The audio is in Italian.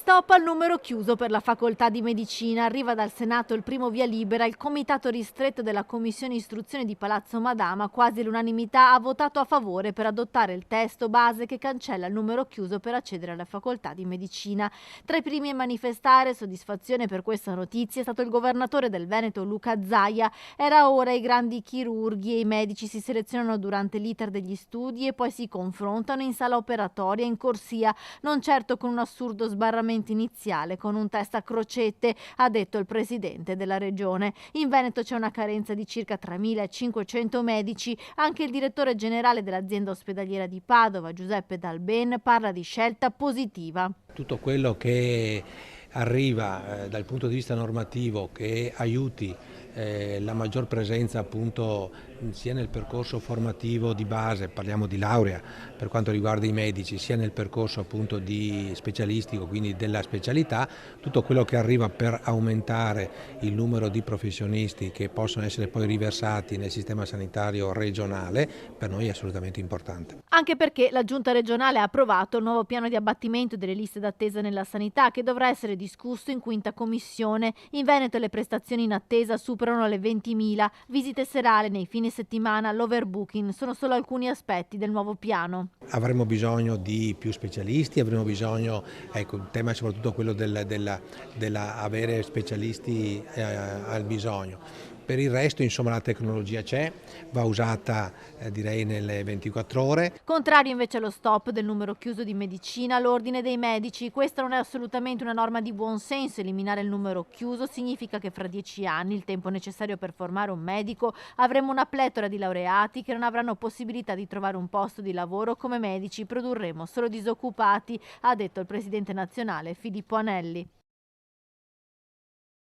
Stop al numero chiuso per la facoltà di medicina. Arriva dal Senato il primo via libera. Il comitato ristretto della Commissione Istruzione di Palazzo Madama, quasi all'unanimità, ha votato a favore per adottare il testo base che cancella il numero chiuso per accedere alla facoltà di medicina. Tra i primi a manifestare soddisfazione per questa notizia è stato il governatore del Veneto Luca Zaia. Era ora i grandi chirurghi e i medici si selezionano durante l'iter degli studi e poi si confrontano in sala operatoria, in corsia, non certo con un assurdo sbarramento iniziale con un test a crocette, ha detto il presidente della regione. In Veneto c'è una carenza di circa 3.500 medici. Anche il direttore generale dell'azienda ospedaliera di Padova, Giuseppe Dalben, parla di scelta positiva. Tutto quello che arriva dal punto di vista normativo che aiuti la maggior presenza appunto sia nel percorso formativo di base, parliamo di laurea per quanto riguarda i medici, sia nel percorso appunto di specialistico, quindi della specialità, tutto quello che arriva per aumentare il numero di professionisti che possono essere poi riversati nel sistema sanitario regionale, per noi è assolutamente importante. Anche perché la Giunta regionale ha approvato il nuovo piano di abbattimento delle liste d'attesa nella sanità che dovrà essere discusso in quinta commissione. In Veneto le prestazioni in attesa superano le 20.000, visite serali nei fine settimana, l'overbooking sono solo alcuni aspetti del nuovo piano. Avremo bisogno di più specialisti, avremo bisogno, ecco, il tema è soprattutto quello della avere specialisti al bisogno. Per il resto, insomma, la tecnologia c'è, va usata direi nelle 24 ore. Contrario invece allo stop del numero chiuso di medicina, l'ordine dei medici. Questa non è assolutamente una norma di buon senso. Eliminare il numero chiuso significa che fra 10 anni, il tempo necessario per formare un medico, avremo una pletora di laureati che non avranno possibilità di trovare un posto di lavoro come medici, produrremo solo disoccupati, ha detto il presidente nazionale Filippo Anelli.